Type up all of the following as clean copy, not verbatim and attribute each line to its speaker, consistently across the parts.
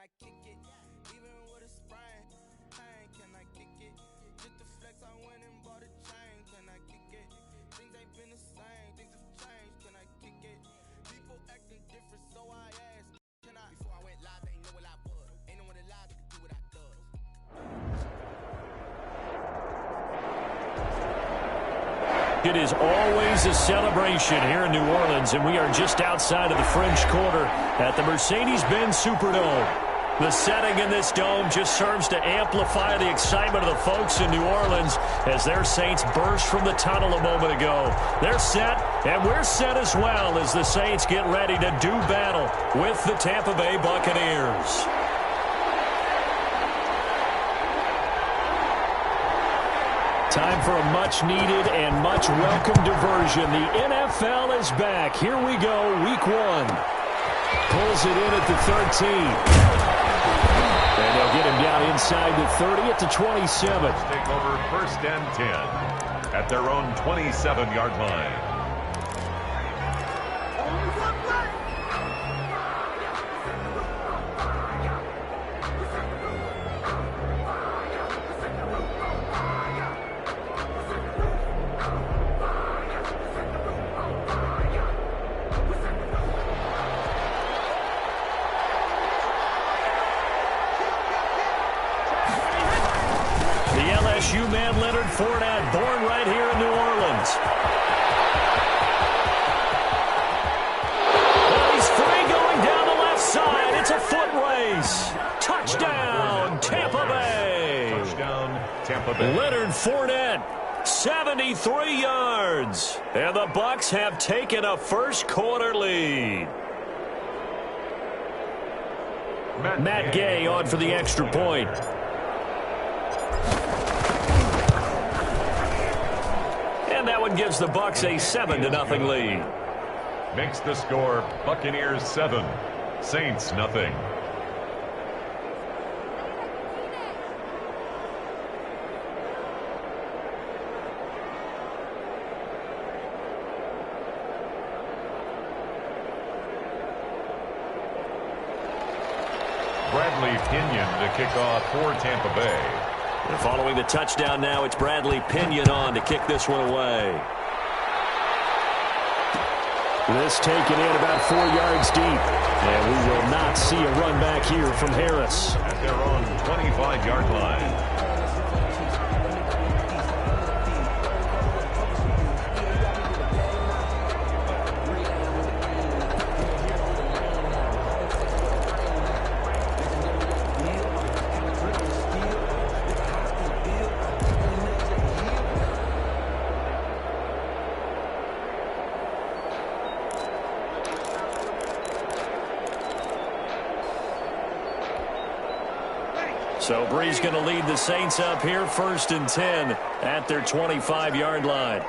Speaker 1: I kick it? Even with a sprain, pain, can I kick it? Just the flex, I went and bought a chain, can I kick it? Things ain't been the same, things have changed, can I kick it? People acting different, so I asked, can I? Before I went live, they knew what I was. Ain't no one alive that could do what I does.
Speaker 2: It is always a celebration here in New Orleans, and we are just outside of the French Quarter at the Mercedes-Benz Superdome. The setting in this dome just serves to amplify the excitement of the folks in New Orleans as their Saints burst from the tunnel a moment ago. They're set, and we're set as well as the Saints get ready to do battle with the Tampa Bay Buccaneers. Time for a much-needed and much-welcome diversion. The NFL is back. Here we go, Week 1. Pulls it in at the 13. And they'll get him down inside the 30 at the 27.
Speaker 3: Take over 1st and 10 at their own 27-yard line.
Speaker 2: Man Leonard Fournette, born right here in New Orleans. Well, he's free going down the left side. It's a foot race. Touchdown, Tampa Bay.
Speaker 3: Touchdown, Tampa Bay.
Speaker 2: Leonard Fournette, 73 yards. And the Bucs have taken a first quarter lead. Matt Gay on for the extra point. And that one gives the Bucs a 7-0 lead.
Speaker 3: Makes the score Buccaneers 7, Saints nothing. Bradley Pinion to kick off for Tampa Bay.
Speaker 2: And following the touchdown now, it's Bradley Pinion on to kick this one away. This taken in about 4 yards deep. And we will not see a run back here from Harris.
Speaker 3: At their own 25-yard line.
Speaker 2: So Bree's going to lead the Saints up here, 1st and 10 at their 25-yard line.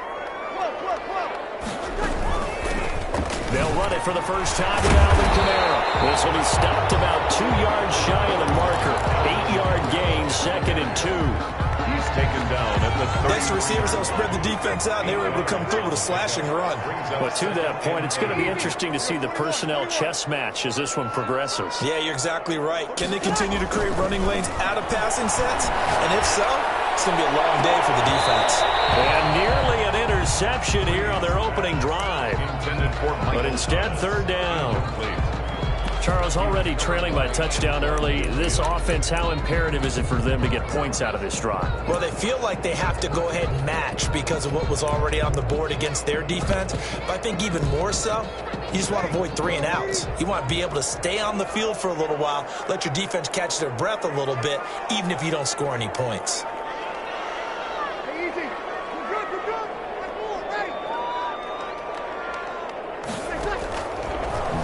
Speaker 2: They'll run it for the first time with Alvin Kamara. This will be stopped about 2 yards shy of the marker. 8-yard gain, 2nd and 2.
Speaker 3: He's taken down at the 30.
Speaker 4: Next receivers have spread the defense out, and they were able to come through with a slashing run.
Speaker 2: But to that point, it's going to be interesting to see the personnel chess match as this one progresses.
Speaker 4: Yeah, you're exactly right. Can they continue to create running lanes out of passing sets? And if so, it's going to be a long day for the defense.
Speaker 2: And nearly an interception here on their opening drive. But instead, 3rd down. Charles, already trailing by touchdown early. This offense, how imperative is it for them to get points out of this drive?
Speaker 4: Well, they feel like they have to go ahead and match because of what was already on the board against their defense. But I think even more so, you just want to avoid 3 and outs. You want to be able to stay on the field for a little while, let your defense catch their breath a little bit, even if you don't score any points.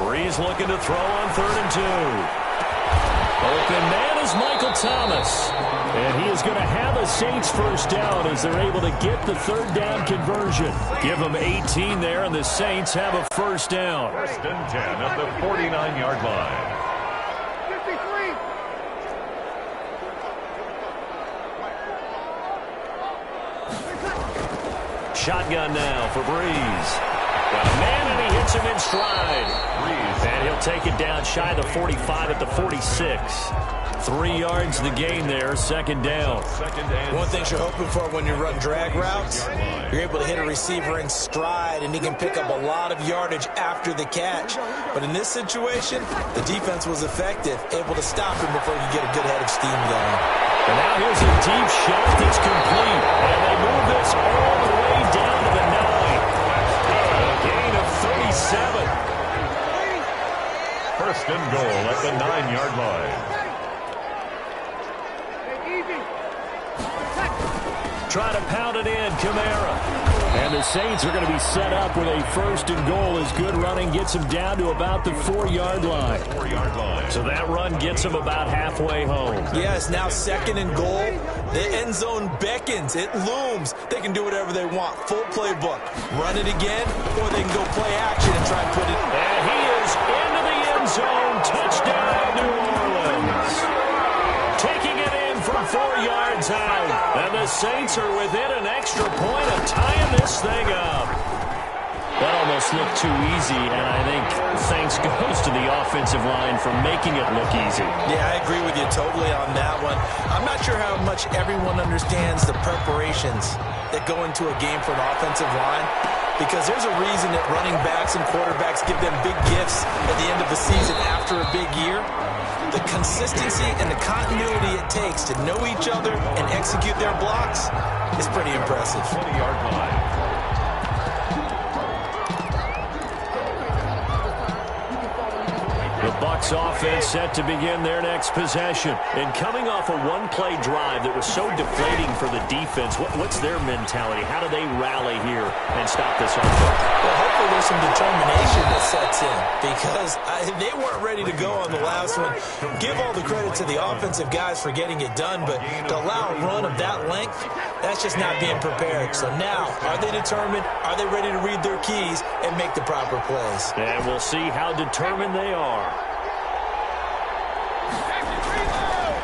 Speaker 2: Breeze looking to throw on 3rd and 2. Open man is Michael Thomas. And he is going to have a Saints first down as they're able to get the 3rd down conversion. Give them 18 there, and the Saints have a first down.
Speaker 3: 1st and 10 at the 49-yard line.
Speaker 2: Shotgun now for Breeze. Got a man, and he hits gets him in stride. And he'll take it down shy of the 45 at the 46. 3 yards the gain there, second down.
Speaker 4: One thing you're hoping for when you run drag routes, you're able to hit a receiver in stride, and he can pick up a lot of yardage after the catch. But in this situation, the defense was effective, able to stop him before he could get a good head of steam going.
Speaker 2: And now here's a deep shot that's complete. And they move this all the way down to the 9. A gain of 37.
Speaker 3: First and goal at the 9-yard line.
Speaker 2: Try to pound it in, Kamara. And the Saints are going to be set up with a first and goal as good running gets them down to about the 4-yard line.
Speaker 3: 4-yard line.
Speaker 2: So that run gets them about halfway home.
Speaker 4: Yes, now second and goal. The end zone beckons. It looms. They can do whatever they want. Full playbook. Run it again, or they can go play action and try and put it.
Speaker 2: And he is into the end zone. Touchdown, New Orleans. Taking it in from 4 yards out. And the Saints are within an extra point of tying this thing up. That almost looked too easy, and I think thanks goes to the offensive line for making it look easy.
Speaker 4: Yeah, I agree with you totally on that one. I'm not sure how much everyone understands the preparations that go into a game for an offensive line, because there's a reason that running backs and quarterbacks give them big gifts at the end of the season after a big year. The consistency and the continuity it takes to know each other and execute their blocks is pretty impressive.
Speaker 3: 20-yard line.
Speaker 2: The Bucs offense set to begin their next possession. And coming off a one-play drive that was so deflating for the defense, what's their mentality? How do they rally here and stop this offense?
Speaker 4: Well, hopefully there's some determination that sets in, because they weren't ready to go on the last one. Give all the credit to the offensive guys for getting it done, but to allow a run of that length, that's just not being prepared. So now, are they determined? Are they ready to read their keys and make the proper plays?
Speaker 2: And we'll see how determined they are.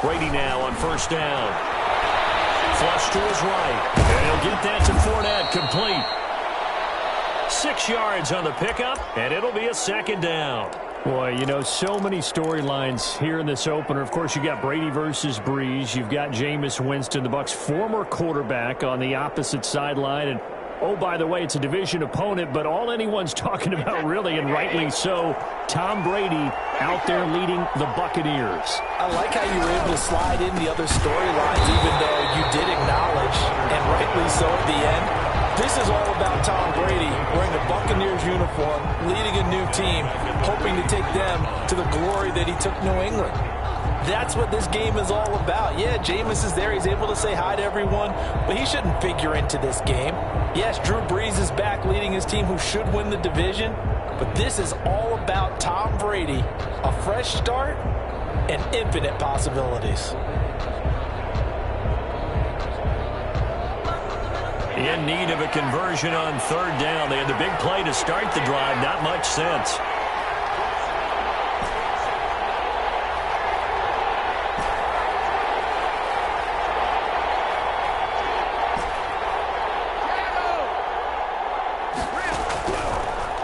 Speaker 2: Brady now on first down. Flush to his right. And he'll get that to Fournette, complete. 6 yards on the pickup, and it'll be a second down. Boy, you know, so many storylines here in this opener. Of course, you got Brady versus Breeze. You've got Jameis Winston, the Bucs' former quarterback, on the opposite sideline. And, oh, by the way, it's a division opponent, but all anyone's talking about, really, and rightly so, Tom Brady out there leading the Buccaneers.
Speaker 4: I like how you were able to slide in the other storylines, even though you did acknowledge, and rightly so at the end, this is all about Tom Brady wearing a Buccaneers uniform, leading a new team, hoping to take them to the glory that he took New England. That's what this game is all about. Yeah, Jameis is there. He's able to say hi to everyone, but he shouldn't figure into this game. Yes, Drew Brees is back leading his team who should win the division, but this is all about Tom Brady, a fresh start, and infinite possibilities.
Speaker 2: In need of a conversion on third down. They had the big play to start the drive. Not much sense.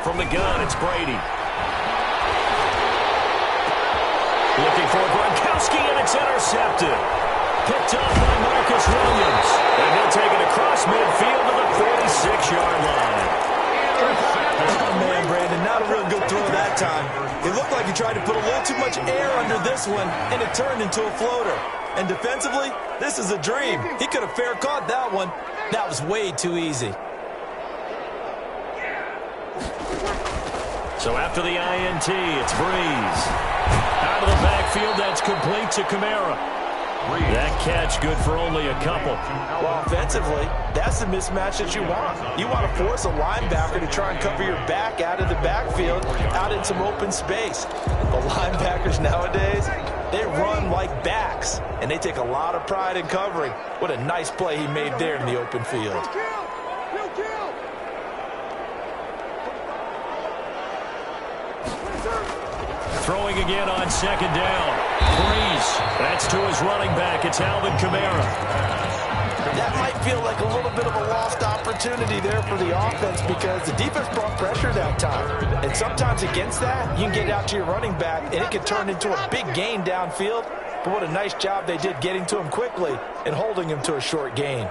Speaker 2: From the gun, it's Brady. Looking for Gronkowski, and it's intercepted. Picked up by Marcus Williams. And he'll take it across midfield to the 46-yard line.
Speaker 4: Oh, man, Brandon, not a real good throw that time. It looked like he tried to put a little too much air under this one, and it turned into a floater. And defensively, this is a dream. He could have fair caught that one. That was way too easy.
Speaker 2: So after the INT, it's Breeze. Out of the backfield, that's complete to Kamara. That catch good for only a couple.
Speaker 4: Well, offensively, that's the mismatch that you want. You want to force a linebacker to try and cover your back out of the backfield, out in some open space. The linebackers nowadays, they run like backs, and they take a lot of pride in covering. What a nice play he made there in the open field.
Speaker 2: Throwing again on second down. Breeze. That's to his running back. It's Alvin Kamara.
Speaker 4: That might feel like a little bit of a lost opportunity there for the offense because the defense brought pressure that time. And sometimes against that, you can get out to your running back, and it can turn into a big gain downfield. But what a nice job they did getting to him quickly and holding him to a short gain.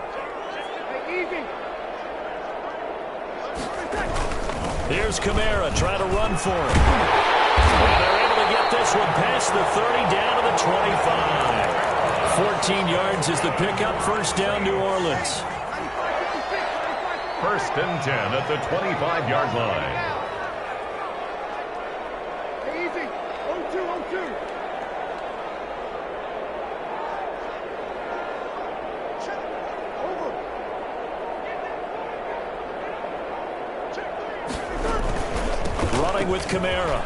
Speaker 2: Here's Kamara trying to run for it. And they're able to get this one past the 30 down to the 25. 14 yards is the pickup. First down, New Orleans.
Speaker 3: First and 10 at the 25-yard line.
Speaker 5: Easy. 0-2.
Speaker 2: Running with Kamara.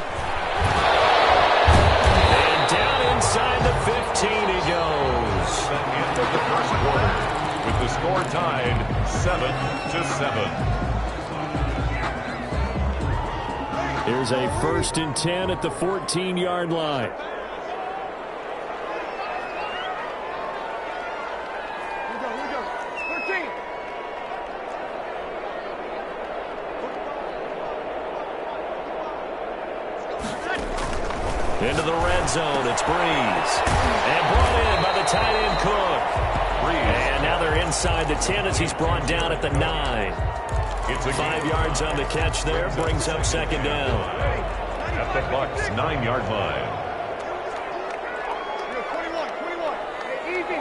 Speaker 2: And down inside the 15 he goes.
Speaker 3: The end of the first quarter with the score tied 7-7.
Speaker 2: Here's a first and 10 at the 14-yard line.
Speaker 5: Here we go. 13.
Speaker 2: Into the red zone, it's Breeze. And brought in by the tight end Cook. And now they're inside the 10 as he's brought down at the 9.
Speaker 3: It's a
Speaker 2: 5 yards on the catch there, brings up second down.
Speaker 3: At the Bucs' 9-yard line.
Speaker 5: 21. Easy.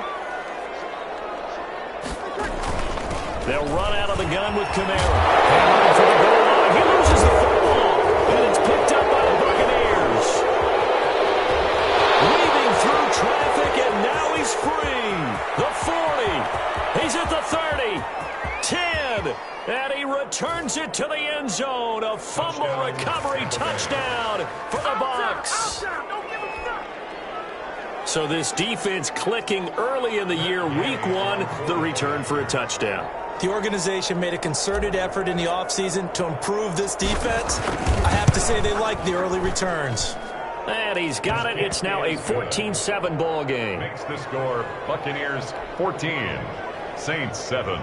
Speaker 2: They'll run out of the gun with Kamara. And running for the goal line. He loses the football. And it's picked up by the Buccaneers. Weaving through traffic, and now he's free. The 40. He's at the 30. 10. And he returns it to the end zone. A fumble recovery touchdown for the Bucs. So this defense clicking early in the year. Week 1, the return for a touchdown.
Speaker 4: The organization made a concerted effort in the offseason to improve this defense. I have to say they like the early returns.
Speaker 2: And he's got it. It's now a 14-7 ball game.
Speaker 3: Makes the score Buccaneers 14, Saints 7.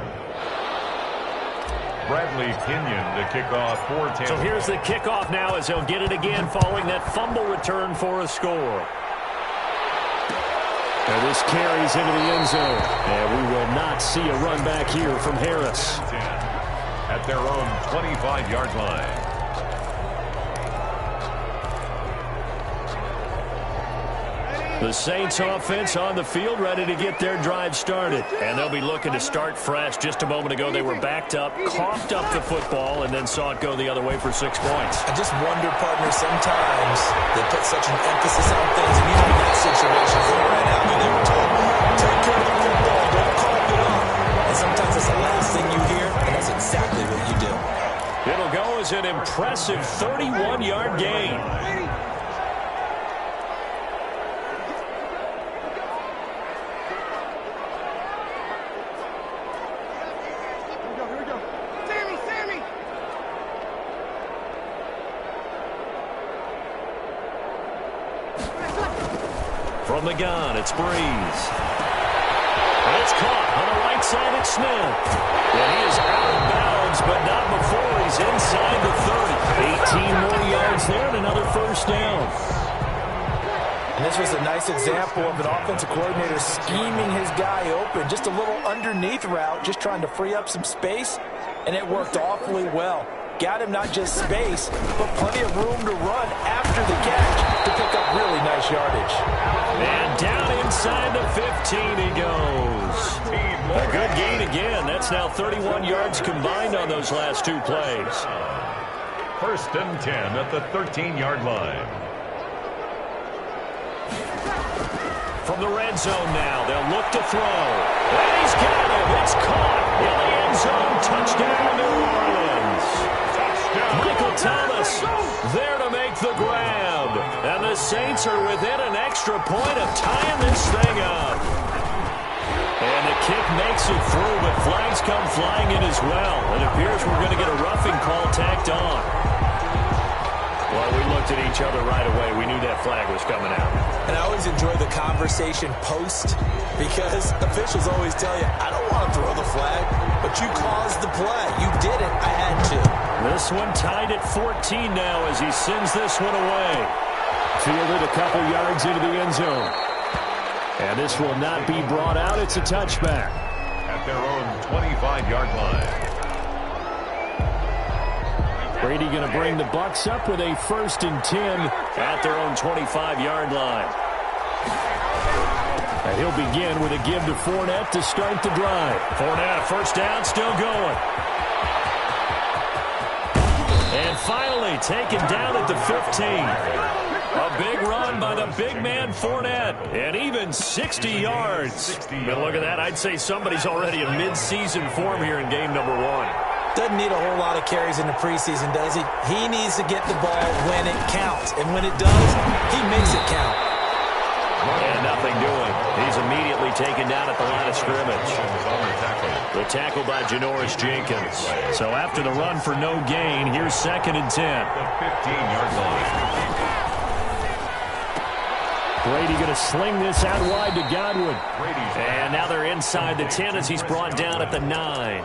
Speaker 3: Bradley Pinion to kick off for Tampa.
Speaker 2: So here's the kickoff now as he'll get it again following that fumble return for a score. And this carries into the end zone. And we will not see a run back here from Harris.
Speaker 3: 10 at their own 25-yard line.
Speaker 2: The Saints offense on the field ready to get their drive started. And they'll be looking to start fresh. Just a moment ago, they were backed up, coughed up the football, and then saw it go the other way for 6 points.
Speaker 4: I just wonder, partner, sometimes they put such an emphasis on things, and even in that situation, right now, they were told, take care of the football, don't cough it up. And sometimes it's the last thing you hear, and that's exactly what you do.
Speaker 2: It'll go as an impressive 31-yard gain. From the gun, it's Breeze. And it's caught on the right side at Smith. And he is out of bounds, but not before he's inside the 30. 18 more yards there and another first down.
Speaker 4: And this was a nice example of an offensive coordinator scheming his guy open. Just a little underneath route, just trying to free up some space, and it worked awfully well. Got him not just space, but plenty of room to run after the catch to pick up really nice yardage.
Speaker 2: And down inside the 15 he goes. A good gain again. That's now 31 yards combined on those last 2 plays.
Speaker 3: First and 10 at the 13-yard line.
Speaker 2: From the red zone now, they'll look to throw. And he's got him. It's caught in the end zone. Touchdown, New Orleans. Michael Thomas there to make the grab. And the Saints are within an extra point of tying this thing up. And the kick makes it through, but flags come flying in as well. It appears we're going to get a roughing call tacked on. Well, we looked at each other right away. We knew that flag was coming out.
Speaker 4: And I always enjoy the conversation post because officials always tell you, I don't want to throw the flag, but you caused the play. You did it. I had to.
Speaker 2: This one tied at 14 now as he sends this one away. Fielded a couple yards into the end zone. And this will not be brought out. It's a touchback.
Speaker 3: At their own 25-yard line.
Speaker 2: Brady going to bring the Bucs up with a 1st and 10 at their own 25-yard line. And he'll begin with a give to Fournette to start the drive. Fournette, first down, still going. And finally taken down at the 15. A big run by the big man Fournette. And even 60 yards. But look at that. I'd say somebody's already in mid-season form here in game number 1.
Speaker 4: Doesn't need a whole lot of carries in the preseason, does he? He needs to get the ball when it counts. And when it does, he makes it count.
Speaker 2: And nothing doing. He's immediately taken down at the line of scrimmage. The tackle by Janoris Jenkins. So after the run for no gain, here's 2nd and 10.
Speaker 3: The 15-yard line.
Speaker 2: Brady going to sling this out wide to Godwin. And now they're inside the 10 as he's brought down at the 9.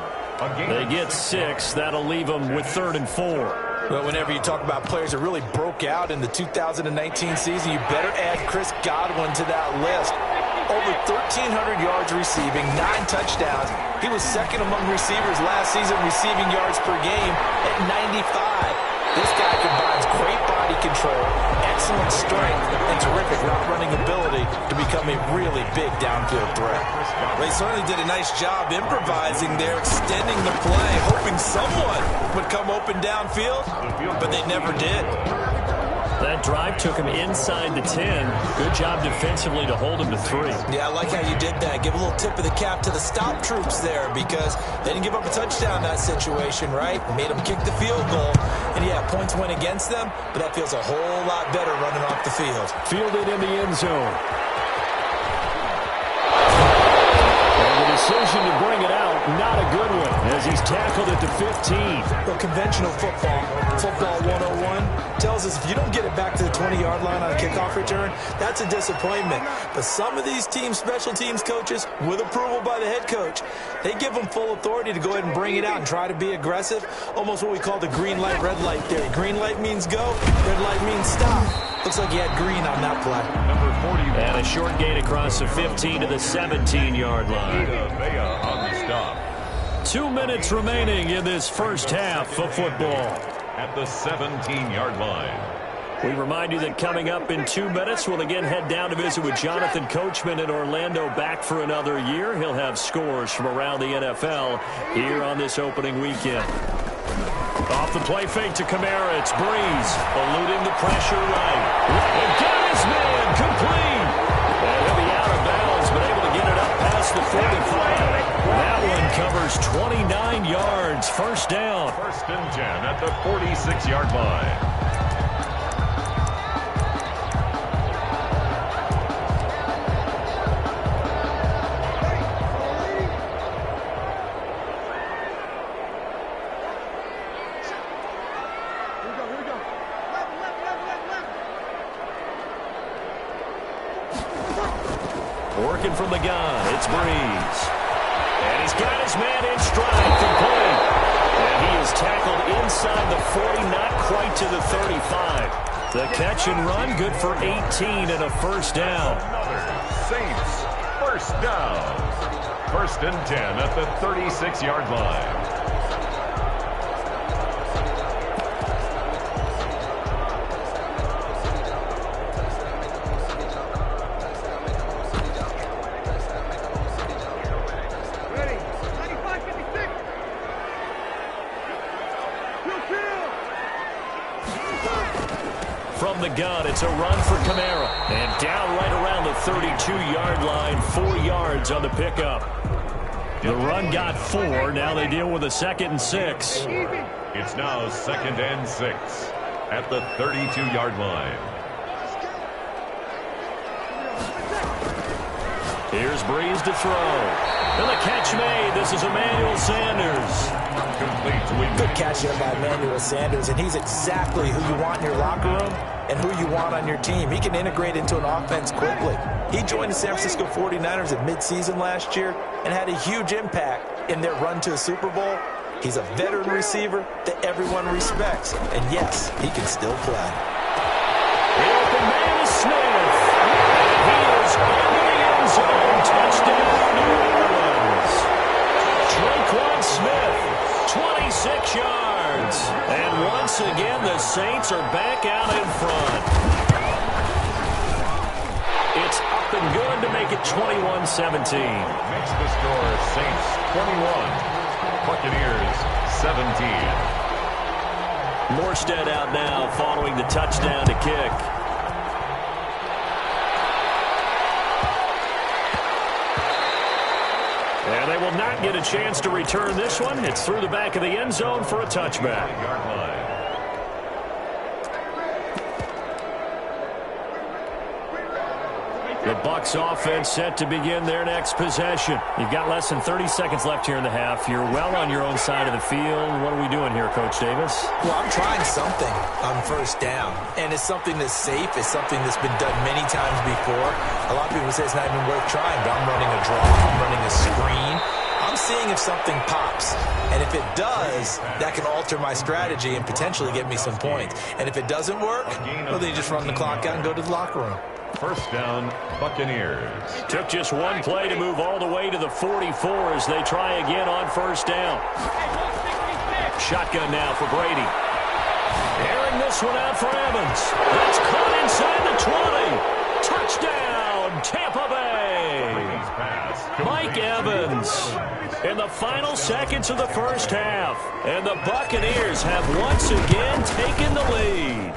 Speaker 2: They get 6. That'll leave them with 3rd and 4.
Speaker 4: Well, whenever you talk about players that really broke out in the 2019 season, you better add Chris Godwin to that list. Over 1,300 yards receiving, 9 touchdowns. He was 2nd among receivers last season receiving yards per game at 95. This guy combines great body control, excellent strength, and terrific route running ability to become a really big downfield threat. They certainly did a nice job improvising there, extending the play, hoping someone would come open downfield, but they never did.
Speaker 2: That drive took him inside the 10. Good job defensively to hold him to 3.
Speaker 4: Yeah, I like how you did that. Give a little tip of the cap to the stop troops there because they didn't give up a touchdown in that situation, right? Made them kick the field goal. And, yeah, points went against them, but that feels a whole lot better running off the field.
Speaker 2: Fielded in the end zone. And the decision to bring it out, not a good one, as he's tackled at the 15.
Speaker 4: Well, conventional football 101, tells us if you don't get it back to the 20-yard line on a kickoff return, that's a disappointment. But some of these team special teams coaches, with approval by the head coach, they give them full authority to go ahead and bring it out and try to be aggressive. Almost what we call the green light, red light theory. Green light means go, red light means stop. Looks like he had green on that play.
Speaker 3: Number 41.
Speaker 2: And a short gain across the 15 to the 17-yard line.
Speaker 3: Vea on the stop.
Speaker 2: 2 minutes remaining in this first half of football.
Speaker 3: At the 17-yard line.
Speaker 2: We remind you that coming up in 2 minutes, we'll again head down to visit with Jonathan Coachman in Orlando, back for another year. He'll have scores from around the NFL here on this opening weekend. Off the play fake to Kamara, it's Breeze, eluding the pressure right. And got his man, complete. And he'll be out of bounds, but able to get it up past the 45. That one covers 29 yards, first down.
Speaker 3: 1st and 10 at the 46-yard line.
Speaker 2: Working from the gun, it's Breeze. And he's got his man in stride, complete. And he is tackled inside the 40, not quite to the 35. The catch and run, good for 18 and a first down.
Speaker 3: Saints, first down. 1st and 10 at the 36-yard line.
Speaker 2: From the gun, it's a run for Kamara. And down right around the 32-yard line, 4 yards on the pickup. The run got 4. Now they deal with a 2nd and 6.
Speaker 3: It's now 2nd and 6 at the 32-yard line.
Speaker 2: Here's Breeze to throw. And the catch made. This is Emmanuel Sanders.
Speaker 4: Good catch there by Emmanuel Sanders, and he's exactly who you want in your locker room and who you want on your team. He can integrate into an offense quickly. He joined the San Francisco 49ers at midseason last year and had a huge impact in their run to the Super Bowl. He's a veteran receiver that everyone respects, and yes, he can still play.
Speaker 2: The open man is Smith. He is into the end zone. Touchdown, New Orleans. Traquan Smith, 26 yards. And once again, the Saints are back out in front. It's up and good to make it 21-17.
Speaker 3: Makes the score Saints 21. Buccaneers 17.
Speaker 2: Morstead out now following the touchdown to kick. And they will not get a chance to return this one. It's through the back of the end zone for a touchback.
Speaker 3: Yard line.
Speaker 2: The Bucs offense set to begin their next possession. You've got less than 30 seconds left here in the half. You're well on your own side of the field. What are we doing here, Coach Davis?
Speaker 4: Well, I'm trying something on first down, and it's something that's safe. It's something that's been done many times before. A lot of people say it's not even worth trying, but I'm running a draw. I'm running a screen. I'm seeing if something pops, and if it does, that can alter my strategy and potentially get me some points. And if it doesn't work, well, then you just run the clock out and go to the locker room.
Speaker 3: First down, Buccaneers.
Speaker 2: Took just one play to move all the way to the 44 as they try again on first down. Shotgun now for Brady. Airing this one out for Evans. That's caught inside the 20. Touchdown, Tampa Bay. Mike Evans in the final seconds of the first half. And the Buccaneers have once again taken the lead.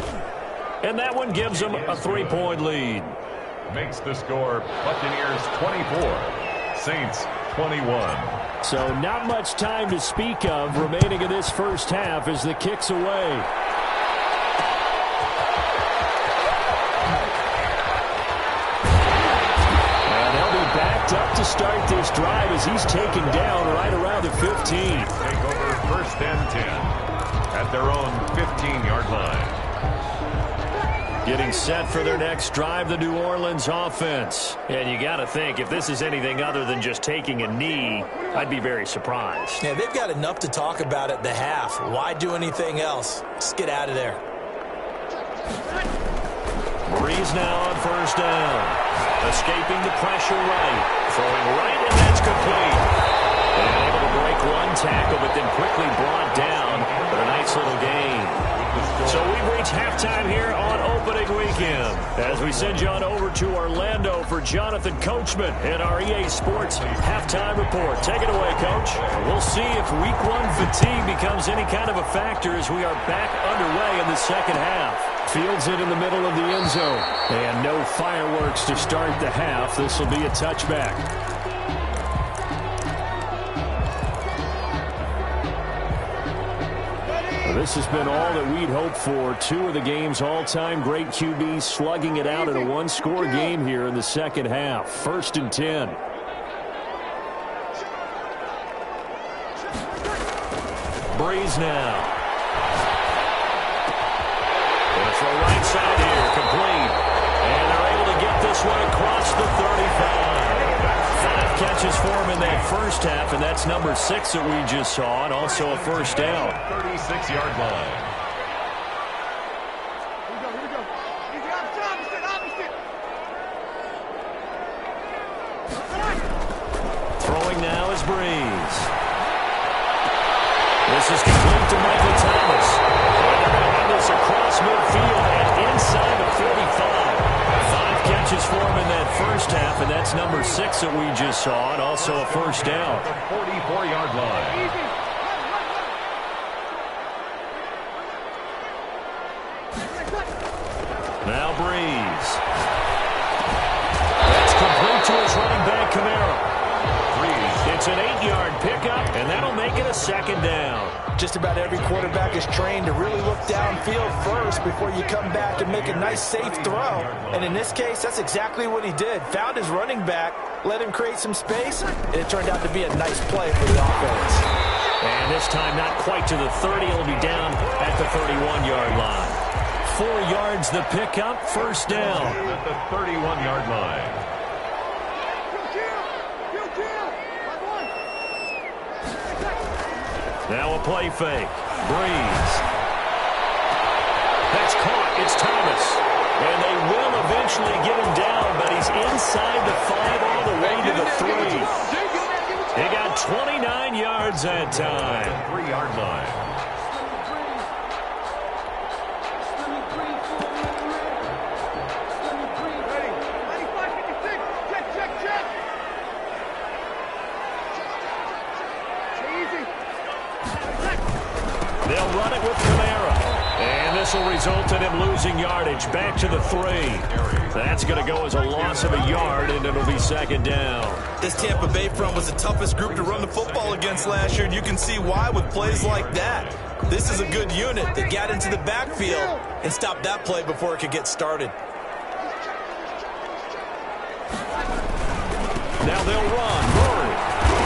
Speaker 2: And that one gives them a 3-point lead.
Speaker 3: Makes the score Buccaneers 24, Saints 21.
Speaker 2: So not much time to speak of remaining in this first half as the kick's away. And they'll be backed up to start this drive as he's taken down right around the 15.
Speaker 3: Take over first and 10 at their own 15-yard line.
Speaker 2: Getting set for their next drive, the New Orleans offense. And you got to think, if this is anything other than just taking a knee, I'd be very surprised.
Speaker 4: Yeah, they've got enough to talk about at the half. Why do anything else? Just get out of there.
Speaker 2: Breeze now on first down. Escaping the pressure right. Throwing right, and that's complete. And able to break one tackle, but then quickly brought down for a nice little gain. So we've reached halftime here on opening weekend as we send you on over to Orlando for Jonathan Coachman in our EA Sports halftime report. Take it away, Coach. We'll see if week one fatigue becomes any kind of a factor as we are back underway in the second half. Fields it in the middle of the end zone. And no fireworks to start the half. This will be a touchback. This has been all that we'd hoped for. Two of the game's all-time great QBs slugging it out in a one-score game here in the second half. First and 10. Breeze now. And it's the right side here, complete. And they're able to get this one across the 35. 5 catches for him in that first half, and that's number 6 that we just saw, and also a first down.
Speaker 3: 36-yard line.
Speaker 5: Here we go. Easy, opposite.
Speaker 2: Throwing now is Breeze. This is complete to Michael Thomas. And they're going to have this across midfield and inside the 45. 5 catches for him in that first half, and that's number 6 that we just saw, and also a first down.
Speaker 3: The 44-yard line.
Speaker 2: Now Breeze. That's complete to his running back, Kamara. It's an 8-yard pickup, and that'll make it a second down.
Speaker 4: Just about every quarterback is trained to really look downfield first before you come back and make a nice, safe throw. And in this case, that's exactly what he did. Found his running back, let him create some space, and it turned out to be a nice play for the offense.
Speaker 2: And this time not quite to the 30. It'll be down at the 31-yard line. 4 yards the pickup, first down.
Speaker 3: At the 31-yard line.
Speaker 2: Now a play fake. Breeze. That's caught. It's Thomas. And they will eventually get him down, but he's inside the 5 all the way to the 3. He got 29 yards that time.
Speaker 3: 3-yard line.
Speaker 2: They'll run it with Camara. And this will result in him losing yardage back to the 3. That's going to go as a loss of a yard, and it'll be second down.
Speaker 4: This Tampa Bay front was the toughest group to run the football against last year, and you can see why with plays like that. This is a good unit that got into the backfield and stopped that play before it could get started.
Speaker 2: Now they'll run. Murray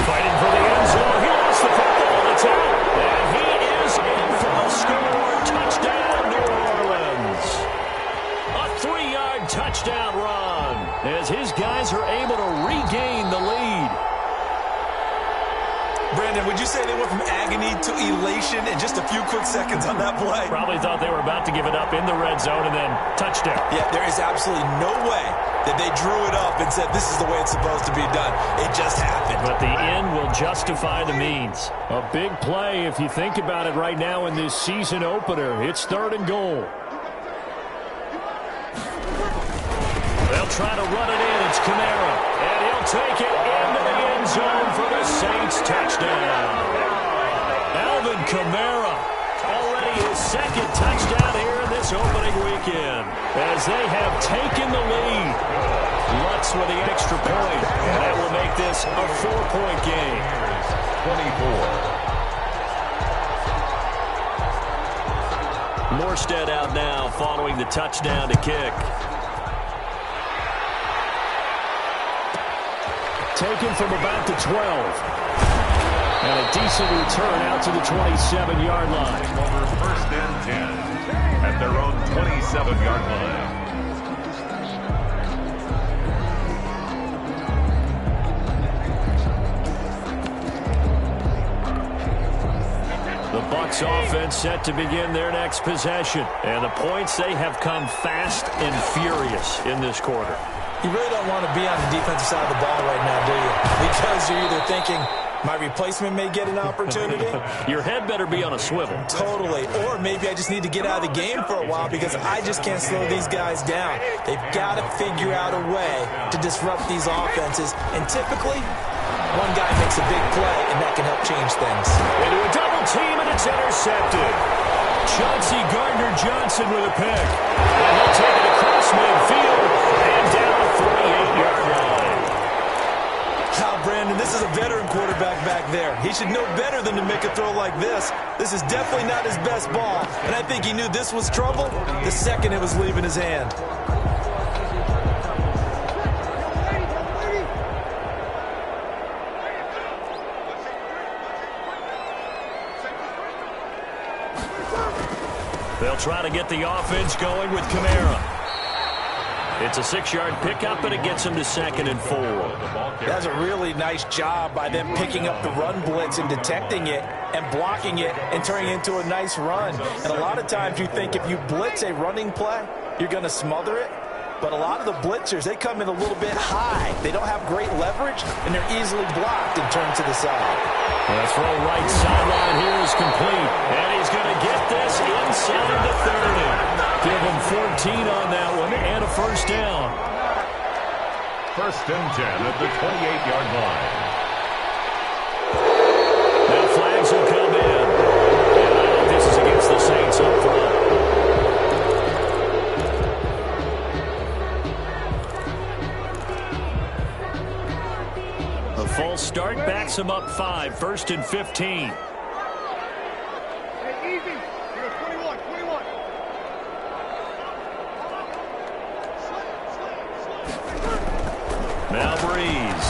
Speaker 2: fighting for the end zone. He lost the football. It's out. And he is in for the score. Touchdown, New Orleans. A 3-yard touchdown run as his guys are able to regain the lead.
Speaker 4: Brandon, would you say they went from agony to elation in just a few quick seconds on that play?
Speaker 2: Probably thought they were about to give it up in the red zone and then touchdown.
Speaker 4: Yeah, there is absolutely no way that they drew it up and said this is the way it's supposed to be done. It just happened.
Speaker 2: But the end will justify the means. A big play if you think about it right now in this season opener. It's 3rd and goal. They'll try to run it in. It's Camara. And he'll take it into the end zone for the Saints touchdown. Alvin Kamara, already his 2nd touchdown here in this opening weekend, as they have taken the lead. Lutz with the extra point, and that will make this a 4-point game.
Speaker 3: 24.
Speaker 2: Morstead out now following the touchdown to kick. Taken from about the 12. And a decent return out to the 27-yard line.
Speaker 3: Over 1st and 10 at their own 27-yard line.
Speaker 2: The Bucs offense set to begin their next possession. And the points, they have come fast and furious in this quarter.
Speaker 4: You really don't want to be on the defensive side of the ball right now, do you? Because you're either thinking, my replacement may get an opportunity.
Speaker 2: Your head better be on a swivel.
Speaker 4: Totally. Or maybe I just need to get out of the game for a while because I just can't slow these guys down. They've got to figure out a way to disrupt these offenses. And typically, one guy makes a big play, and that can help change things.
Speaker 2: Into a double team, and it's intercepted. Chauncey Gardner-Johnson with a pick. And he'll take it across midfield and down the 48-yard line.
Speaker 4: Brandon, this is a veteran quarterback back there. He should know better than to make a throw like this. This is definitely not his best ball, and I think he knew this was trouble the second it was leaving his hand.
Speaker 2: They'll try to get the offense going with Kamara. It's a 6-yard pickup, and it gets him to 2nd and 4.
Speaker 4: That's a really nice job by them picking up the run blitz and detecting it and blocking it and turning it into a nice run. And a lot of times you think if you blitz a running play, you're going to smother it. But a lot of the blitzers, they come in a little bit high. They don't have great leverage, and they're easily blocked and turned to the side.
Speaker 2: The throw right sideline here is complete. And he's going to get this inside the 30. Give him 14 on that one and a first down.
Speaker 3: 1st and 10 at the 28-yard line.
Speaker 2: Now flags will come in. And I think this is against the Saints up front. A false start backs him up 5. 1st and 15.
Speaker 5: Hey, easy. You're 21.
Speaker 2: Now Breeze.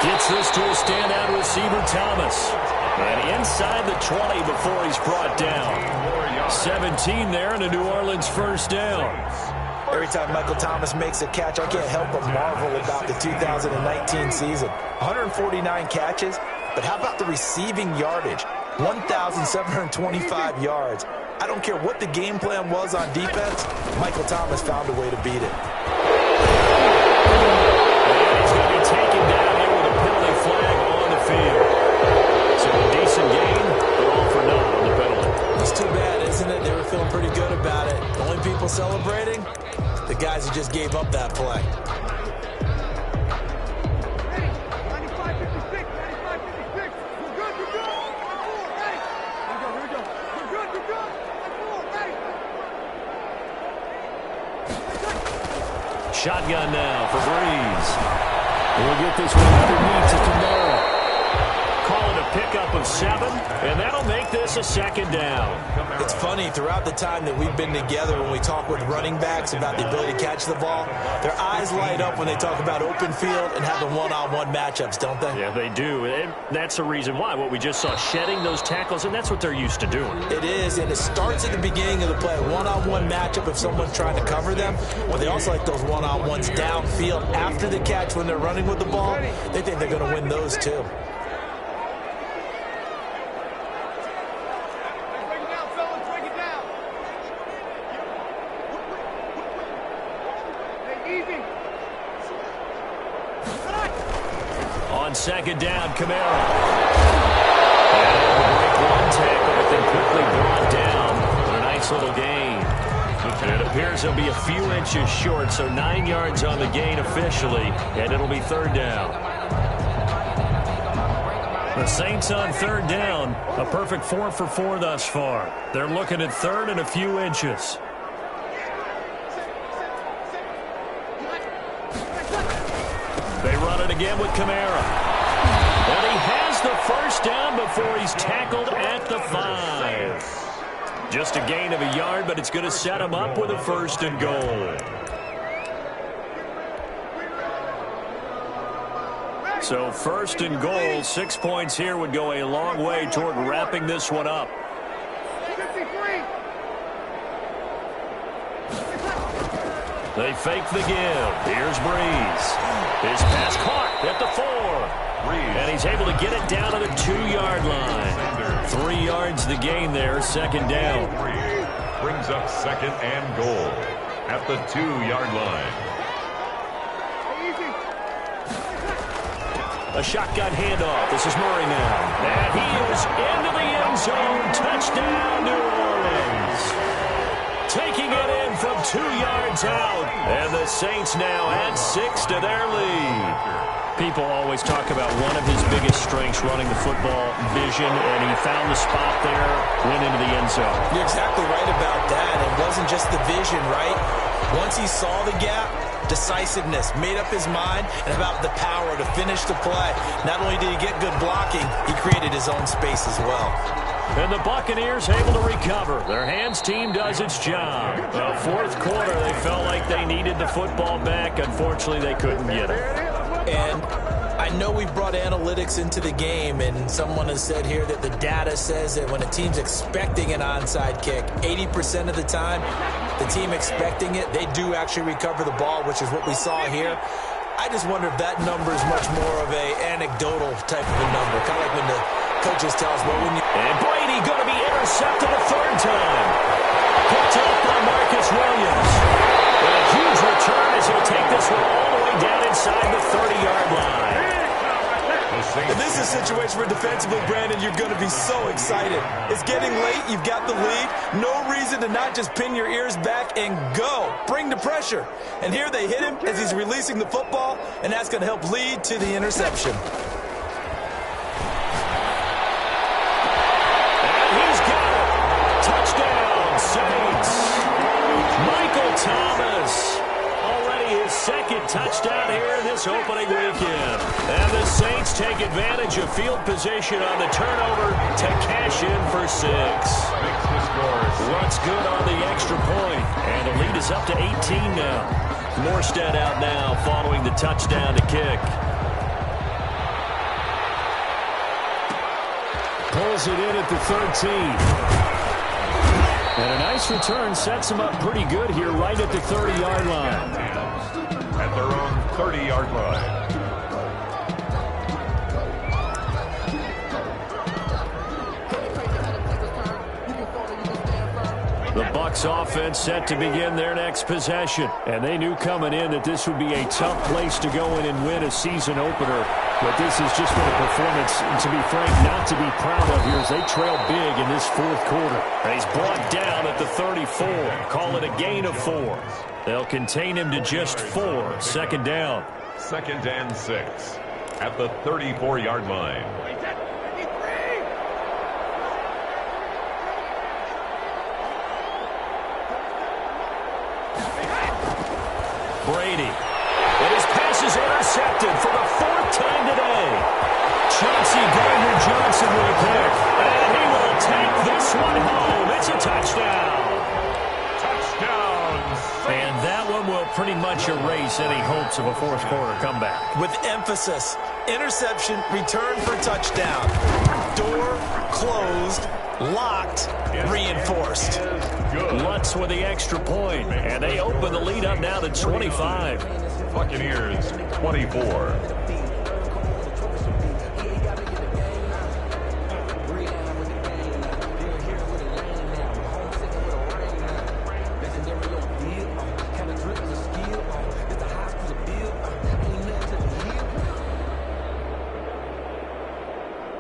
Speaker 2: Gets this to a standout receiver, Thomas. And inside the 20 before he's brought down. 17 there and a New Orleans first down.
Speaker 4: Every time Michael Thomas makes a catch, I can't help but marvel about the 2019 season. 149 catches, but how about the receiving yardage? 1,725 yards. I don't care what the game plan was on defense, Michael Thomas found a way to beat it.
Speaker 2: He's going to be taken down here with a penalty flag on the field. So a decent game, but all for naught on the penalty.
Speaker 4: It's too bad, isn't it? They were feeling pretty good about it. The only people celebrating? The guys who just gave up that play.
Speaker 5: 95-56, 95-56. We're good, we're good. Ready. Here we go. We're good, we're good. Ready.
Speaker 2: Shotgun now for Breeze. We'll get this one underneath to Kamara. Call it a pickup of 7, and that'll make this a second down.
Speaker 4: It's funny, throughout the time that we've been together, when we talk with running backs about the ability to catch the ball, their eyes light up when they talk about open field and having one-on-one matchups, don't they?
Speaker 2: Yeah, they do. And that's the reason why. What we just saw, shedding those tackles, and that's what they're used to doing.
Speaker 4: It is, and it starts at the beginning of the play. One-on-one matchup if someone's trying to cover them, but they also like those one-on-ones downfield after the catch when they're running with the ball. They think they're going to win those, too.
Speaker 2: On second down, Kamara. And break one tackle, but then quickly brought down. But a nice little gain. And it appears he'll be a few inches short, so 9 yards on the gain officially, and it'll be third down. The Saints on third down, a perfect 4 for 4 thus far. They're looking at third and a few inches. They run it again with Kamara. And he has the first down before he's tackled at the 5. Just a gain of a yard, but it's going to set him up with a first and goal. So first and goal, 6 points here would go a long way toward wrapping this one up.
Speaker 5: 53.
Speaker 2: They fake the give. Here's Breeze. His pass caught at the 4. And he's able to get it down to the 2-yard line. 3 yards the gain there, second down.
Speaker 3: Brings up second and goal at the 2-yard line.
Speaker 2: A shotgun handoff. This is Murray now. And he is into the end zone. Touchdown, New Orleans. Taking it in from 2 yards out. And the Saints now add 6 to their lead. People always talk about one of his biggest strengths, running the football, vision, and he found the spot there, went into the end zone.
Speaker 4: You're exactly right about that. It wasn't just the vision, right? Once he saw the gap, decisiveness, made up his mind, and about the power to finish the play. Not only did he get good blocking, he created his own space as well.
Speaker 2: And the Buccaneers able to recover. Their hands team does its job. The fourth quarter, they felt like they needed the football back. Unfortunately, they couldn't get it.
Speaker 4: And I know we brought analytics into the game, and someone has said here that the data says that when a team's expecting an onside kick, 80% of the time, the team expecting it, they do actually recover the ball, which is what we saw here. I just wonder if that number is much more of a anecdotal type of a number, kind of like when the coaches tell us, well, when you...
Speaker 2: And Brady going to be intercepted a third time. Picked up by Marcus Williams. And a huge return as he'll take this one all the way down inside the 30-yard line.
Speaker 4: And this is a situation where defensively, Brandon, you're going to be so excited. It's getting late. You've got the lead. No reason to not just pin your ears back and go. Bring the pressure. And here they hit him as he's releasing the football, and that's going to help lead to the interception.
Speaker 2: And he's got it. Touchdown, Saints. Michael Thomas. Already his second touchdown here in this opening weekend. And the Saints take advantage of field position on the turnover to cash in for 6. What's good on the extra point? And the lead is up to 18 now. Morstead out now following the touchdown to kick. pulls it in at the 13. And a nice return sets him up pretty good here right at the 30-yard line.
Speaker 3: At their own 30-yard line.
Speaker 2: The Bucs offense set to begin their next possession. And they knew coming in that this would be a tough place to go in and win a season opener. But this has just been a performance, to be frank, not to be proud of here as they trail big in this fourth quarter. And he's brought down at the 34. Call it a gain of 4. They'll contain him to just 4. Second down.
Speaker 3: 2nd and 6 at the 34-yard line.
Speaker 2: Brady. And his pass is intercepted for the 4th time today. Chauncey Gardner-Johnson with a pick. And he will take this one home. It's a touchdown.
Speaker 3: Touchdown.
Speaker 2: And that one will pretty much erase any hopes of a fourth quarter comeback.
Speaker 4: With emphasis, interception, return for touchdown. Door closed, locked, reinforced.
Speaker 2: Lutz with the extra point, and they open the lead up now to 25.
Speaker 3: Buccaneers 24.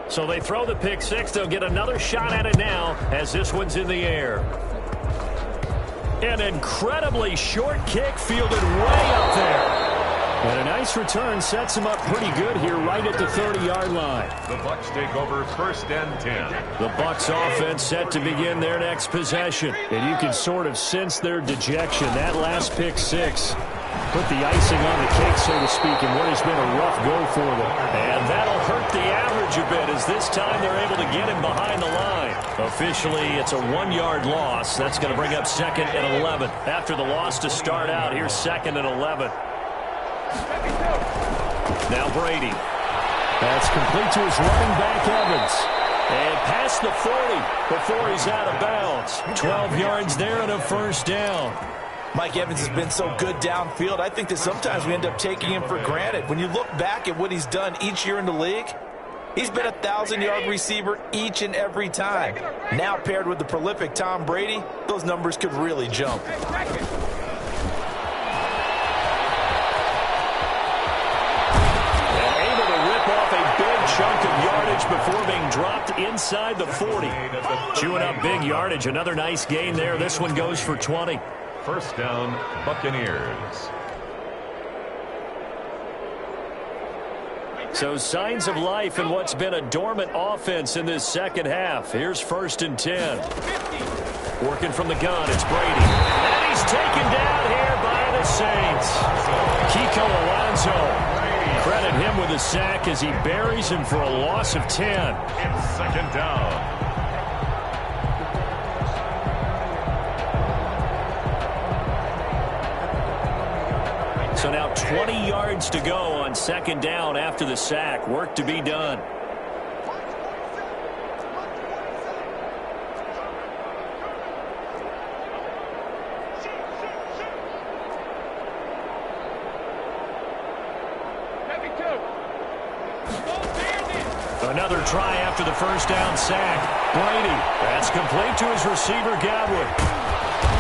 Speaker 2: So they throw the pick six. They'll get another shot at it now as this one's in the air. An incredibly short kick fielded way up there. And a nice return sets him up pretty good here right at the 30-yard line.
Speaker 3: The Bucs take over 1st and 10.
Speaker 2: The Bucs offense set to begin their next possession. And you can sort of sense their dejection. That last pick six put the icing on the cake, so to speak, in what has been a rough go for them. And that'll hurt the average a bit as this time they're able to get him behind the line. Officially, it's a 1-yard loss. That's going to bring up 2nd and 11. After the loss to start out, here's 2nd and 11. Now Brady. That's complete to his running back, Evans. And past the 40 before he's out of bounds. 12 yards there and a first down.
Speaker 4: Mike Evans has been so good downfield, I think that sometimes we end up taking him for granted. When you look back at what he's done each year in the league, he's been a 1,000-yard receiver each and every time. Now paired with the prolific Tom Brady, those numbers could really jump.
Speaker 2: Chunk of yardage before being dropped inside the 40. Chewing up big yardage. Another nice gain there. This one goes for 20.
Speaker 3: First down, Buccaneers.
Speaker 2: So signs of life in what's been a dormant offense in this second half. Here's 1st and 10. Working from the gun, it's Brady. And he's taken down here by the Saints. Kiko Alonso. Credit him with a sack as he buries him for a loss of 10.
Speaker 3: It's 2nd down.
Speaker 2: So now 20 yards to go on 2nd down after the sack. Work to be done. Another try after the first down sack. Brady, that's complete to his receiver, Godwin.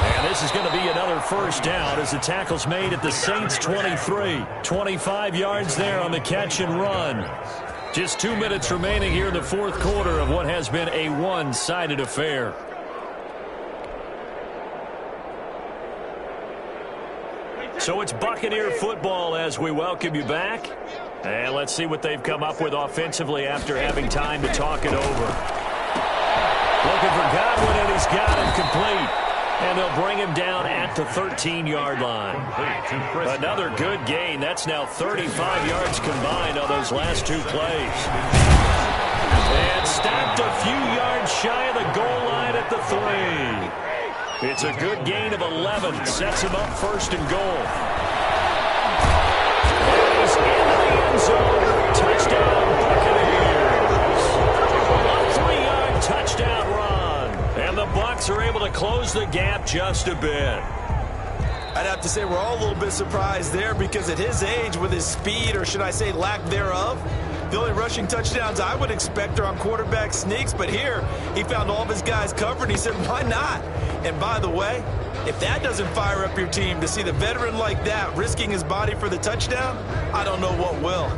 Speaker 2: And this is going to be another first down as the tackle's made at the Saints' 23. 25 yards there on the catch and run. Just 2 minutes remaining here in the fourth quarter of what has been a one-sided affair. So it's Buccaneer football as we welcome you back. And let's see what they've come up with offensively after having time to talk it over. Looking for Godwin, and he's got it complete. And they'll bring him down at the 13-yard line. Another good gain. That's now 35 yards combined on those last 2 plays. And stopped a few yards shy of the goal line at the 3. It's a good gain of 11. Sets him up 1st and goal. And he's into the end zone. Touchdown, Buccaneers. A 3 Bucs are able to close the gap just a bit.
Speaker 4: I'd have to say we're all a little bit surprised there because at his age, with his speed, or should I say lack thereof, the only rushing touchdowns I would expect are on quarterback sneaks. But here, he found all of his guys covered, and he said, why not? And by the way, if that doesn't fire up your team to see the veteran like that risking his body for the touchdown, I don't know what will.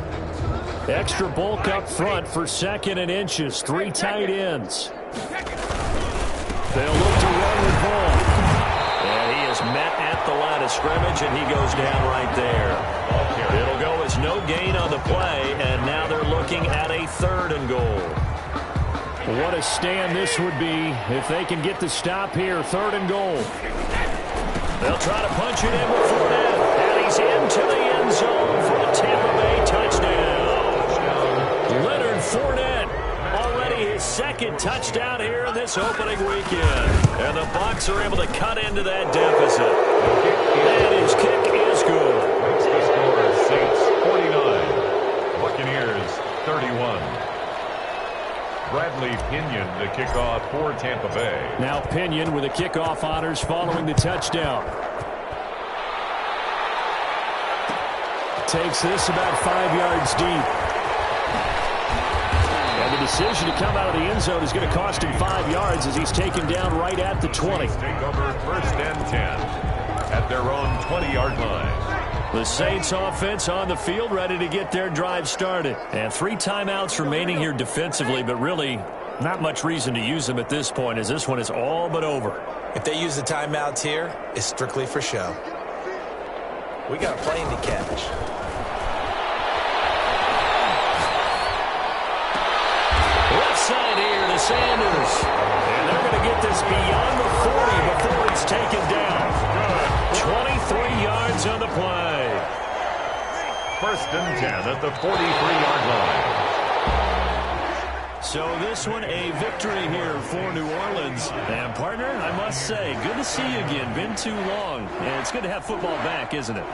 Speaker 2: Extra bulk up front for 2nd and inches. 3 tight ends. They'll look to run with ball. And he is met at the line of scrimmage, and he goes down right there. It'll go as no gain on the play, and now they're looking at a 3rd and goal. What a stand this would be if they can get the stop here. 3rd and goal. They'll try to punch it in with Fournette, and he's into the end zone for a Tampa Bay touchdown. Leonard Fournette, already his 2nd touchdown here in this opening weekend. And the Bucs are able to cut into that deficit. And his kick is good.
Speaker 3: Makes the score Saints 49, Buccaneers 31. Bradley Pinion the kickoff for Tampa Bay.
Speaker 2: Now Pinion with the kickoff honors following the touchdown. Takes this about 5 yards deep. And the decision to come out of the end zone is going to cost him 5 yards as he's taken down right at the 20.
Speaker 3: Take over 1st and 10 at their own 20-yard line.
Speaker 2: The Saints offense on the field ready to get their drive started. And 3 timeouts remaining here defensively, but really not much reason to use them at this point as this one is all but over.
Speaker 4: If they use the timeouts here, it's strictly for show. We got a plane to catch.
Speaker 2: Left side here to Sanders. And they're going to get this beyond the 40 before it's taken down. 23 yards on the play.
Speaker 3: 1st and 10 at the 43-yard line.
Speaker 2: So this one a victory here for New Orleans. And partner, I must say, good to see you again. Been too long. And it's good to have football back, isn't it?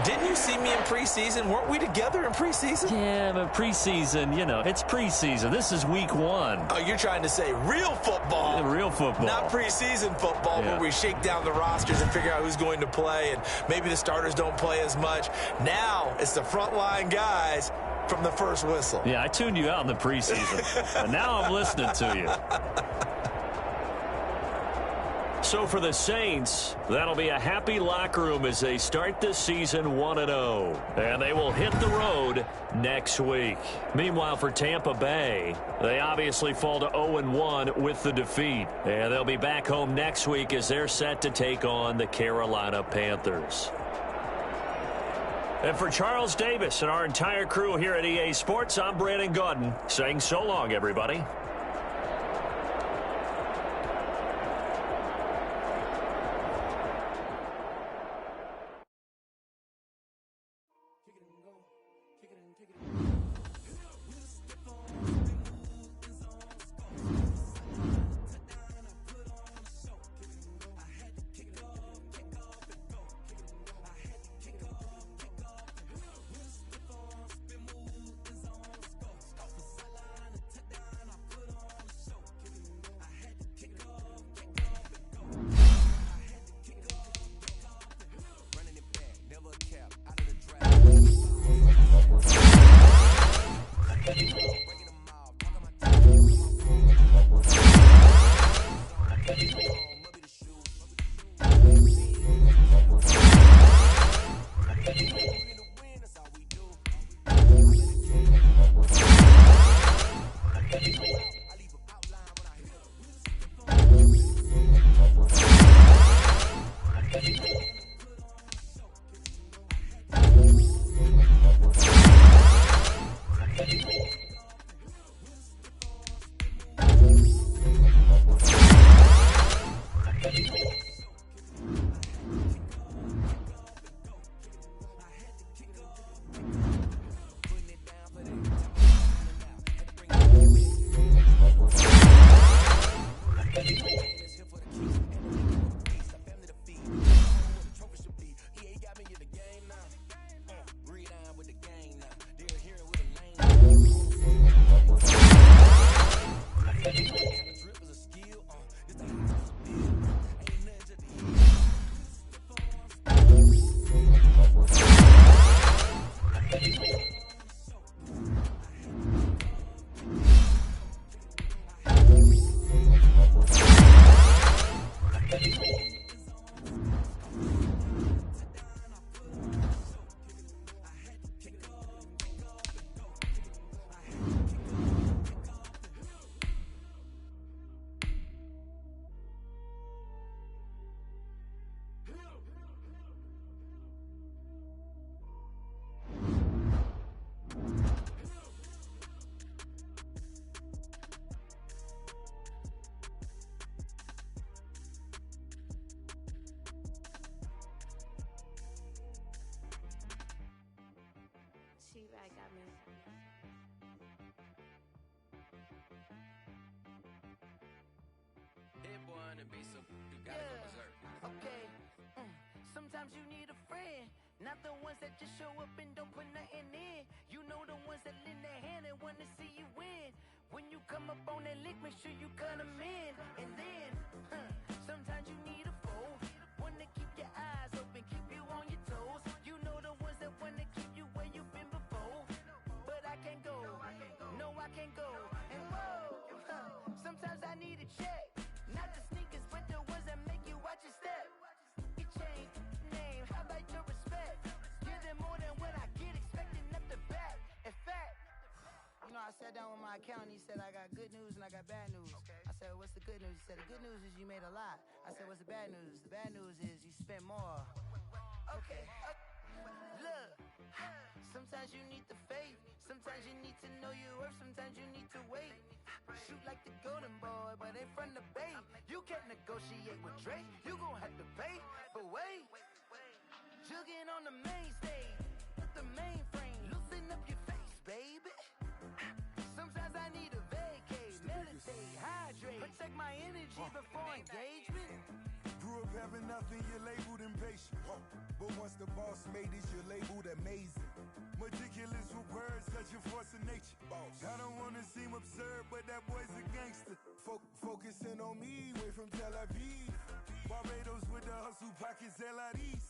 Speaker 4: Didn't you see me in preseason? Weren't we together in preseason?
Speaker 2: Yeah, but preseason, you know, it's preseason. This is week 1.
Speaker 4: Oh, you're trying to say real football.
Speaker 2: Real football.
Speaker 4: Not preseason football where we shake down the rosters and figure out who's going to play, and maybe the starters don't play as much. Now it's the frontline guys from the first whistle.
Speaker 2: Yeah, I tuned you out in the preseason. And now I'm listening to you. So for the Saints, that'll be a happy locker room as they start this season 1-0. And they will hit the road next week. Meanwhile, for Tampa Bay, they obviously fall to 0-1 with the defeat. And they'll be back home next week as they're set to take on the Carolina Panthers. And for Charles Davis and our entire crew here at EA Sports, I'm Brandon Gaudin saying so long, everybody.
Speaker 6: running base, so you gotta go berserk.
Speaker 7: Okay. Sometimes you need a friend, not the ones that just show up and don't put nothing in. You know the ones that lend their hand and want to see you win. When you come up on that lick, make sure you cut them in. And then, sometimes you need a foe, one to keep your eyes open, keep you on your toes. You know the ones that want to keep you where you've been before. But I can't go, no I can't go. And whoa, sometimes I need a check, not the sneakers, but the ones that make you watch your step. Change name, how about your respect? Give them more than what I get, expecting up the back. In fact, you know, I sat down with my accountant. He said, I got good news and I got bad news. I said, what's the good news? He said, the good news is you made a lot. I said, what's the bad news? The bad news is you spent more. Okay, look, sometimes you need the faith, sometimes you need to know your worth, sometimes you need to wait. Shoot like the golden boy, but ain't from the bay. You can't negotiate with Drake, you gon' have to pay. But wait, jugging on the main stage, with the mainframe, loosen up your face, baby. Sometimes I need a vacate, meditate, hydrate, protect my energy before engagement.
Speaker 8: Grew up having nothing, you're labeled impatient. But once the boss made it, you're labeled amazing. Meticulous with words, such a force of nature. I don't wanna seem absurd, but that boy's a gangster. Focusing on me, way from Tel Aviv. Barbados with the hustle pockets, LIDs.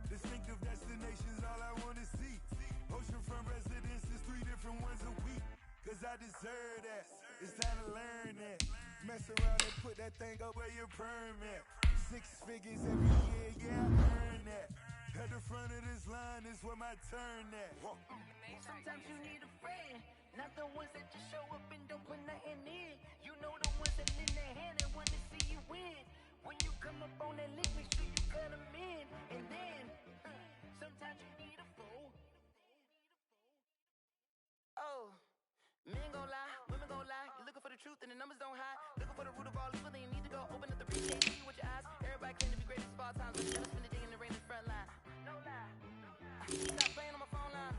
Speaker 8: Distinctive destinations, all I wanna see. Oceanfront residences, 3 different ones a week. Cause I deserve that, it's time to learn that. Mess around and put that thing up where your perm at. 6 figures every year, yeah, I earn that. At the front of this line is where my turn at.
Speaker 7: Sometimes you need a friend, not the ones that just show up and don't put nothing in. You know the ones that lend their hand and want to see you win. When you come up on that lick, make sure you cut them in. And then, sometimes you need a fool. Oh. Men gon' lie, women gon' lie. You're looking for the truth and the numbers don't hide. Looking for the root of all evil, then you need to go open up the reach. Can't see with your eyes. Everybody claim to be greatest of all times, but you never spend a day in the rain in the front line. No lie. Stop playing on my phone line.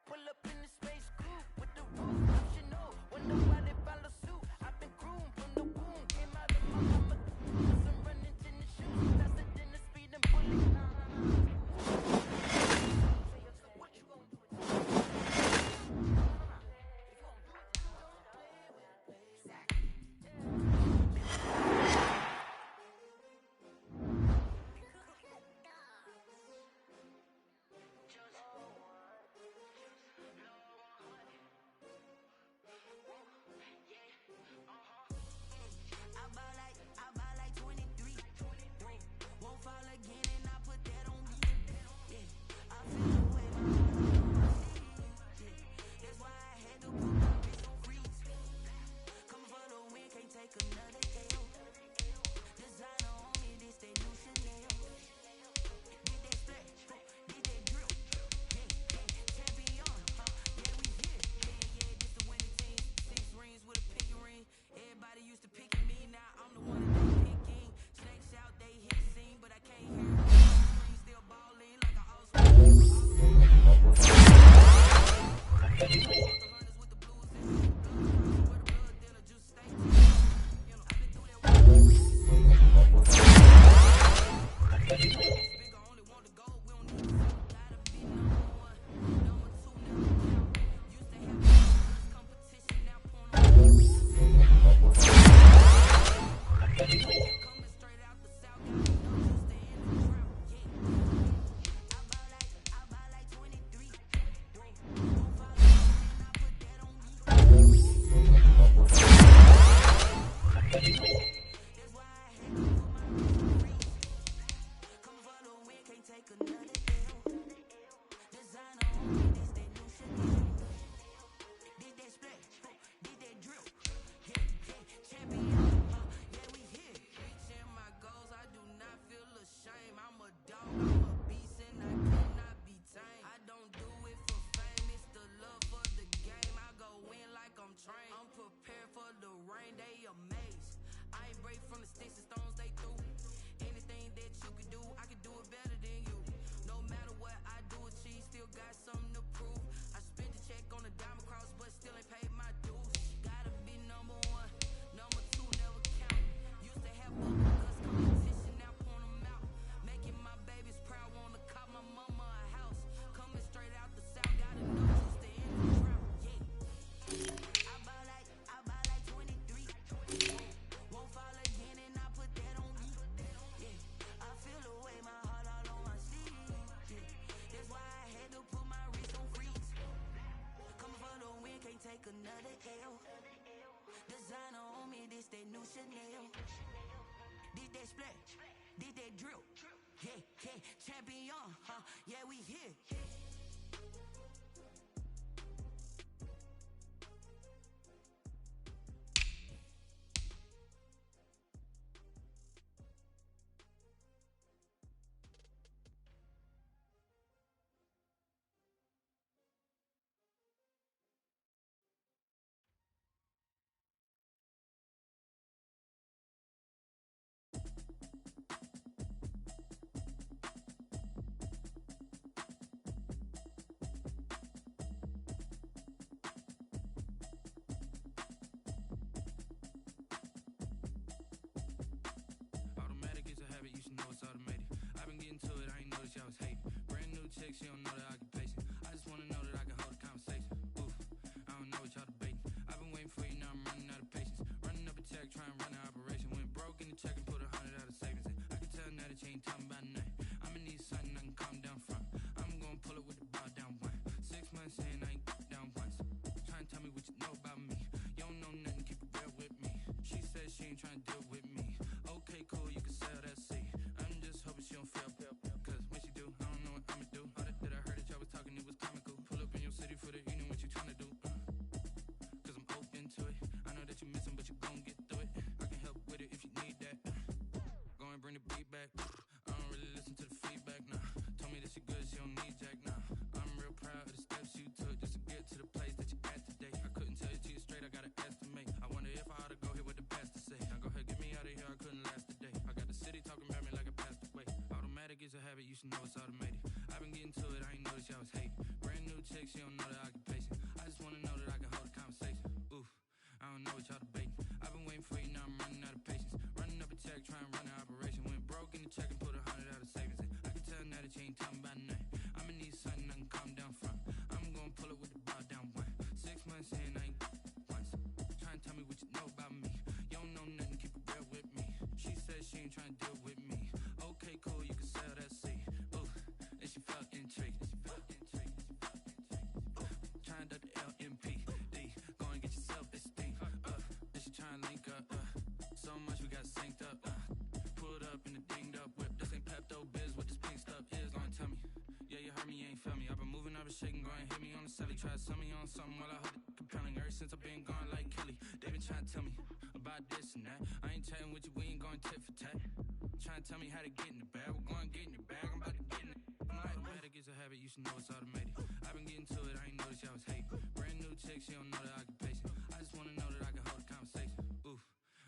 Speaker 7: Pull up in the space coupe with the roof optional. Wonder why they follow suit. I've been groomed from the womb. Came out of my mama. I'm running to the shoes. Faster than the speed and bullet. What you gonna do?
Speaker 9: that drill. Yeah, yeah, champion, huh? Yeah, we here.
Speaker 6: Automatic is a habit, you should know it's automated. I've been getting to it, I ain't noticed y'all was hating. Brand new chick, she don't know the occupation. I just wanna know that I can hold a conversation. Oof, I don't know what y'all debating. I've been waiting for you, now I'm running out of patience. Running up a check, trying to run an operation. Went broke in the check and put 100 out of savings in. I can tell now that you ain't talking about nothing. I'ma need something I can calm down from. I'm gonna pull it with the bow down one. 6 months in, I ain't down once. Trying to tell me what you know about me. You don't know nothing, keep it real with me. She said she ain't trying to deal with me. Okay, cool, you can sell that seat. I'm just hoping she don't fail. Cause when she do, I don't know what I'ma do. All that I heard that y'all was talking, it was comical. Pull up in your city for the evening, what you trying to do? Cause I'm open to it. I know that you missing, but you gon' get through it. I can help with it if you need that. Go and bring the beat back. I don't really listen to the feedback, nah. Told me that she good, she don't need Jack, nah. I'm real proud of the steps you took just to get to the place that you at today. I couldn't tell you to you straight, I gotta estimate. I wonder if I ought to go here with the pastor say. Now go ahead, get me out of here, I couldn't last a day. I got the city talking about me like I passed away. Automatic is a habit, you should know it's automated. I've been getting to it, I ain't noticed y'all was hating. Brand new chick, she don't know the occupation. I just wanna know that I can hold a conversation. Oof, I don't know what y'all debating. I've been waiting for you, now I'm running out of patience. Running up a check, trying to run an operation. Went broke in the check and put 100 out of savings in. I can tell now that you ain't talking about nothing. I'ma need something I can calm down from. I'm gonna pull it with the bow down one. 6 months in, I ain't once. Trying to tell me what you know about me. You don't know nothing, keep it real with me. She said she ain't trying to deal with me. Okay, cool, you can sell that seat. Ooh, and she felt intrigued. Trying to duck the LMPD. Go and get yourself esteem. And she trying to link up. So much we got synced up. Pulled up in the dinged up whip. This ain't Pepto Biz, what this pink stuff is. Go and tell me. Yeah, you heard me, you ain't felt me. I've been moving, I've been shaking. Go and hit me on the celly. Try to sell me on something while I hold it compelling. Ever since I've been gone like Kelly. They been trying to tell me about this and that. I ain't chatting with you, we ain't going tit for tat. Trying to tell me how to get in the bag. We're going to get in the bag, I'm about to get in it. Automatic is a habit, you should know it's automated. I've been getting to it, I ain't noticed y'all was hating. Brand new chick, she don't know the occupation. I just wanna know that I can hold a conversation. Oof,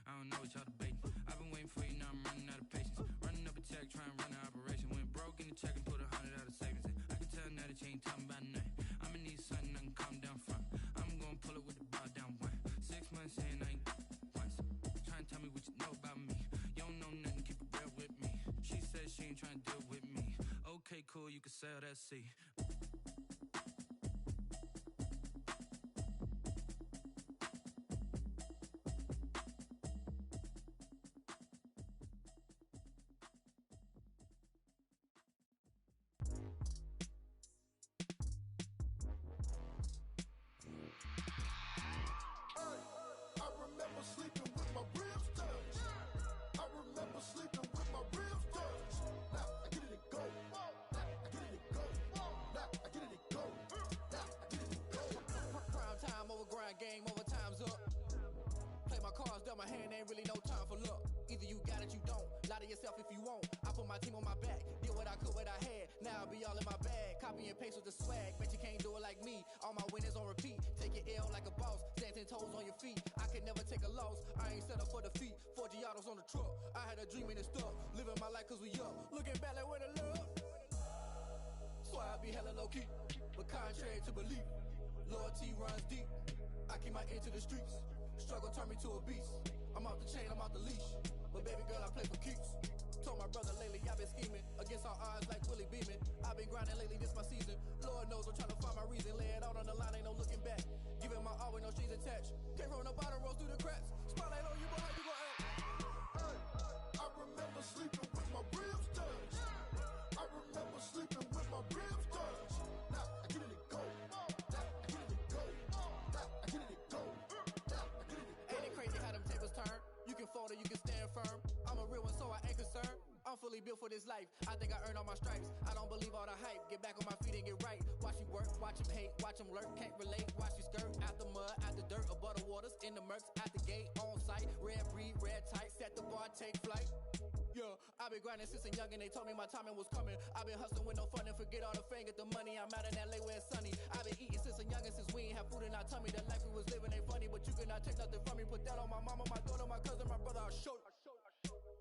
Speaker 6: I don't know what y'all debating. I've been waiting for you, now I'm running out of patience. Running up a check, trying to run an operation. Went broke in the check and put 100 out of savings in. I can tell now that you ain't talking about nothing. I'ma need something I can calm down from. I'm gonna pull it with the bow down one. 6 months in, I ain't once. Trying to tell me what you know about me. You don't know nothing, keep it real with me. She said she ain't trying to deal with me. Okay, cool, you can sell that seat.
Speaker 8: I remember sleeping with my ribs touched. I remember sleeping with my ribs touched. Now I get it and go. Now I get it and go. Now I get it and go. Now I get it and go.
Speaker 10: Prime time over grind game, over time's up. Play my cards, dealt my hand, ain't really no time for luck. Either you got it, you don't. Lie to yourself if you won't. I put my team on my back, did what I could, what I had. Now I'll be all in my bag. Copy and paste with the swag. Bet you can't do it like me. All my winners on repeat. Take your L like a boss. Stand 10 toes on your feet. I can never take a loss. I ain't set up for defeat. 4 Giottos on the truck. I had a dream and it stuck. Living my life cause we up. Looking back like where the love. So I be hella low key. But contrary to belief, loyalty runs deep. I keep my ear to the streets. Struggle turned me to a beast. I'm off the chain, I'm off the leash. But baby girl, I play for keeps. Told my brother lately, I've been scheming against all odds like Willie Beeman. I've been grinding lately, this my season. Lord knows I'm trying to find my reason. Lay it out on the line, ain't no looking back. Giving my all with no strings attached. Can't roll no bottle, rolls through the cracks. Spotlight on you, but how you gon' act?
Speaker 8: I remember sleeping with my ribs touched. I remember sleeping with my ribs touched. Now I get it and go. Now I get it and go. Now I get it and go. Now I get it and go.
Speaker 10: Ain't it crazy how them tables turn? You can fold or you can stand firm. I'm a real one, so I ain't concerned. I'm fully built for this life. I think I earned all my stripes. I don't believe all the hype. Get back on my feet and get right. Watch you work, watch him hate, watch him lurk. Can't relate, watch you skirt. Out the mud, out the dirt, above the waters, in the murks, out the gate, on site. Red breed, red tight, set the bar, take flight. Yeah, I've been grinding since a young and they told me my timing was coming. I've been hustling with no fun and forget all the fame, get the money. I'm out in LA where it's sunny. I've been eating since a young and since we ain't have food in our tummy. The life we was living ain't funny, but you cannot take nothing from me. Put that on my mama, my daughter, my cousin, my brother, I'll show you.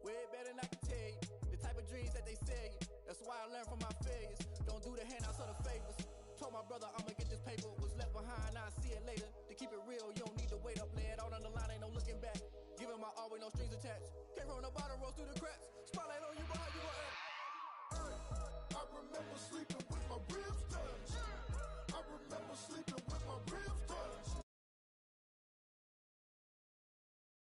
Speaker 10: Way better than I can tell you. The type of dreams that they sell you. That's why I learned from my failures. Don't do the handouts or the favors. Told my brother I'ma get this paper. Was left behind, I'll see it later. To keep it real, you don't need to wait up. Lay it out on the line, ain't no looking back. Giving my all with no strings attached. Came from the bottom, rose through the cracks.